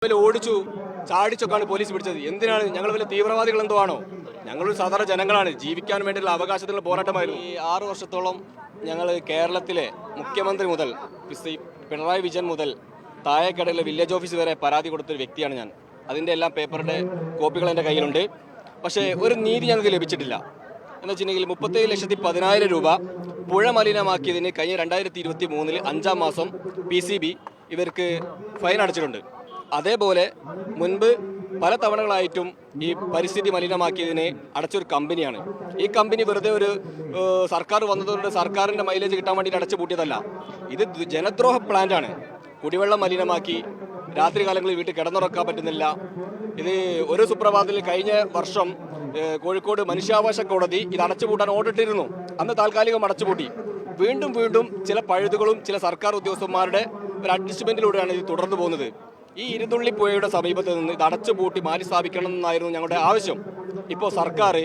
ഓടിച്ചു ചാടിച്ചൊക്കെയാണ് പോലീസ് പിടിച്ചത്. എന്തിനാണ്? ഞങ്ങൾ വലിയ തീവ്രവാദികൾ എന്തോ ആണോ? ഞങ്ങളൊരു സാധാരണ ജനങ്ങളാണ്. ജീവിക്കാൻ വേണ്ടിയുള്ള അവകാശത്തിനുള്ള പോരാട്ടമായിരുന്നു. ഈ 6 വർഷത്തോളം ഞങ്ങൾ കേരളത്തിലെ മുഖ്യമന്ത്രി മുതൽ പിണറായി വിജയൻ മുതൽ താഴേക്കടയിലെ വില്ലേജ് ഓഫീസ് വരെ പരാതി കൊടുത്തൊരു വ്യക്തിയാണ് ഞാൻ. അതിൻ്റെ എല്ലാം പേപ്പറിൻ്റെ കോപ്പികൾ എൻ്റെ കയ്യിലുണ്ട്. പക്ഷേ ഒരു നീതി ഞങ്ങൾക്ക് ലഭിച്ചിട്ടില്ല. എന്ന് വെച്ചിട്ടുണ്ടെങ്കിൽ 37,10,000 രൂപ പുഴ മലിനമാക്കിയതിന് കഴിഞ്ഞ 2023 5-ാം മാസം PCB ഇവർക്ക് ഫൈൻ അടച്ചിട്ടുണ്ട്. അതേപോലെ മുൻപ് പല തവണകളായിട്ടും ഈ പരിസ്ഥിതി മലിനമാക്കിയതിനെ അടച്ചൊരു കമ്പനിയാണ്. ഈ കമ്പനി വെറുതെ ഒരു സർക്കാർ വന്നതുകൊണ്ട് സർക്കാരിൻ്റെ മൈലേജ് കിട്ടാൻ വേണ്ടിയിട്ട് അടച്ചു പൂട്ടിയതല്ല. ഇത് ജനദ്രോഹ പ്ലാന്റാണ്. കുടിവെള്ളം മലിനമാക്കി രാത്രി കാലങ്ങളിൽ വീട്ടിൽ കിടന്നുറക്കാൻ പറ്റുന്നില്ല. ഇത് ഒരു സുപ്രഭാതത്തിൽ കഴിഞ്ഞ വർഷം കോഴിക്കോട് മനുഷ്യാവകാശ കോടതി ഇത് അടച്ചുപൂട്ടാൻ ഓർഡറിട്ടിരുന്നു. അന്ന് താൽക്കാലികം അടച്ചുപൂട്ടി. വീണ്ടും ചില പഴുതുകളും ചില സർക്കാർ ഉദ്യോഗസ്ഥന്മാരുടെ ഒരു അഡ്ജസ്റ്റ്മെന്റിലൂടെയാണ് ഇത് തുടർന്നു പോകുന്നത്. ഈ ഇരുതുള്ളി പുഴയുടെ സമീപത്ത് നിന്ന് ഇത് അടച്ചുപൂട്ടി മാറ്റി സ്ഥാപിക്കണം എന്നായിരുന്നു ഞങ്ങളുടെ ആവശ്യം. ഇപ്പോൾ സർക്കാർ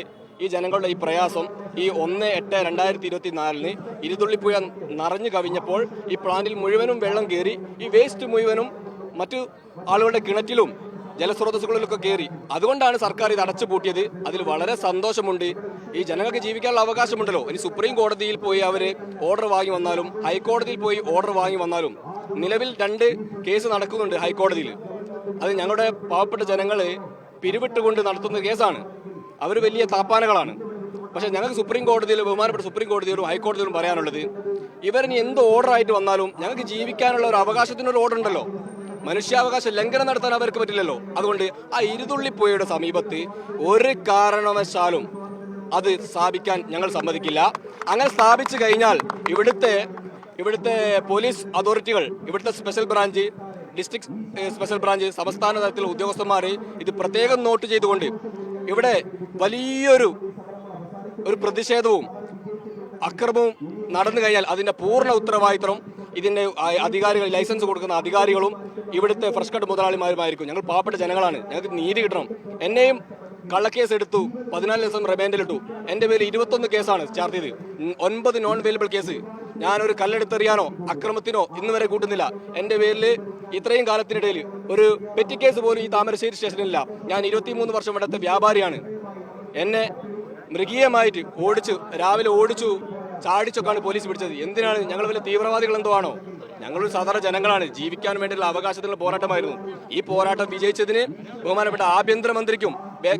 ഈ ജനങ്ങളുടെ ഈ പ്രയാസം ഈ 1/8/2024 ഇരുതുള്ളി പുഴ നിറഞ്ഞു കവിഞ്ഞപ്പോൾ ഈ പ്ലാന്റിൽ മുഴുവനും വെള്ളം കയറി ഈ വേസ്റ്റ് മുഴുവനും മറ്റു ആളുകളുടെ കിണറ്റിലും ജലസ്രോതസ്സുകളിലൊക്കെ കയറി. അതുകൊണ്ടാണ് സർക്കാർ ഇത് അടച്ചു പൂട്ടിയത്. അതിൽ വളരെ സന്തോഷമുണ്ട്. ഈ ജനങ്ങൾക്ക് ജീവിക്കാനുള്ള അവകാശമുണ്ടല്ലോ. ഇനി സുപ്രീം കോടതിയിൽ പോയി അവർ ഓർഡർ വാങ്ങി വന്നാലും ഹൈക്കോടതിയിൽ പോയി ഓർഡർ വാങ്ങി വന്നാലും നിലവിൽ 2 കേസ് നടക്കുന്നുണ്ട് ഹൈക്കോടതിയിൽ. അത് ഞങ്ങളുടെ പാവപ്പെട്ട ജനങ്ങൾ പിരിവിട്ടുകൊണ്ട് നടത്തുന്ന കേസാണ്. അവർ വലിയ താപ്പാനകളാണ്. പക്ഷേ ഞങ്ങൾക്ക് സുപ്രീം കോടതിയിൽ ബഹുമാനപ്പെട്ട സുപ്രീം കോടതിയോടും ഹൈക്കോടതിയോടും പറയാനുള്ളത്, ഇവരിനി എന്ത് ഓർഡർ ആയിട്ട് വന്നാലും ഞങ്ങൾക്ക് ജീവിക്കാനുള്ള ഒരു അവകാശത്തിനൊരു ഓർഡർ ഉണ്ടല്ലോ. മനുഷ്യാവകാശ ലംഘനം നടത്താൻ അവർക്ക് പറ്റില്ലല്ലോ. അതുകൊണ്ട് ആ ഇരുതുള്ളി പുഴയുടെ സമീപത്ത് ഒരു കാരണവശാലും അത് സ്ഥാപിക്കാൻ ഞങ്ങൾ സമ്മതിക്കില്ല. അങ്ങനെ സ്ഥാപിച്ചു കഴിഞ്ഞാൽ ഇവിടുത്തെ പോലീസ് അതോറിറ്റികൾ, ഇവിടുത്തെ special branch, district special branch, സംസ്ഥാന തലത്തിലുള്ള ഉദ്യോഗസ്ഥന്മാർ ഇത് പ്രത്യേകം നോട്ട് ചെയ്തുകൊണ്ട് ഇവിടെ വലിയൊരു പ്രതിഷേധവും അക്രമവും നടന്നു കഴിഞ്ഞാൽ അതിൻ്റെ പൂർണ്ണ ഉത്തരവാദിത്വം ഇതിൻ്റെ അധികാരികൾ, ലൈസൻസ് കൊടുക്കുന്ന അധികാരികളും ഇവിടുത്തെ ഫ്രഷ് കട്ട് മുതലാളിമാരുമായിരിക്കും. ഞങ്ങൾ പാവപ്പെട്ട ജനങ്ങളാണ്. ഞങ്ങൾക്ക് നീതി കിട്ടണം. എന്നെയും കള്ളക്കേസ് എടുത്തു, 14 ദിവസം റിമാൻഡിലിട്ടു. എൻ്റെ പേരിൽ 21 കേസാണ് ചാർജ് ചെയ്ത്, 9 നോൺ അവൈലബിൾ കേസ്. ഞാനൊരു കല്ലെടുത്തെറിയാനോ അക്രമത്തിനോ ഇന്ന് വരെ കൂട്ടുന്നില്ല. എൻ്റെ പേരിൽ ഇത്രയും കാലത്തിനിടയിൽ ഒരു പെറ്റി കേസ് പോലും ഈ താമരശ്ശേരി സ്റ്റേഷനിലില്ല. ഞാൻ 23 വർഷം ഇവിടുത്തെ വ്യാപാരിയാണ്. എന്നെ മൃഗീയമായിട്ട് രാവിലെ ഓടിച്ചു ചാടിച്ചൊക്കെയാണ് പോലീസ് പിടിച്ചത്. എന്തിനാണ്? ഞങ്ങൾ വലിയ തീവ്രവാദികൾ എന്തോ ആണോ? ഞങ്ങളൊരു സാധാരണ ജനങ്ങളാണ്. ജീവിക്കാൻ വേണ്ടിയുള്ള അവകാശത്തിനുള്ള പോരാട്ടമായിരുന്നു. ഈ പോരാട്ടം വിജയിച്ചതിന് ബഹുമാനപ്പെട്ട ആഭ്യന്തരമന്ത്രിക്കും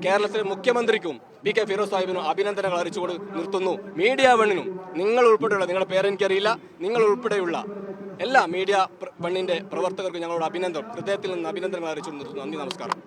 കേരളത്തിലെ മുഖ്യമന്ത്രിക്കും PK ഫിറോസ് സാഹിബിനും അഭിനന്ദനങ്ങൾ അറിയിച്ചുകൊണ്ട് നിർത്തുന്നു. മീഡിയ വണ്ണിനും നിങ്ങൾ ഉൾപ്പെടെയുള്ള, നിങ്ങളുടെ പേരെനിക്കറിയില്ല, നിങ്ങൾ ഉൾപ്പെടെയുള്ള എല്ലാ മീഡിയ വണ്ണിന്റെ പ്രവർത്തകർക്കും ഞങ്ങളുടെ ഹൃദയത്തിൽ നിന്ന് അഭിനന്ദനങ്ങൾ അറിയിച്ചു നിർത്തുന്നു. നന്ദി, നമസ്കാരം.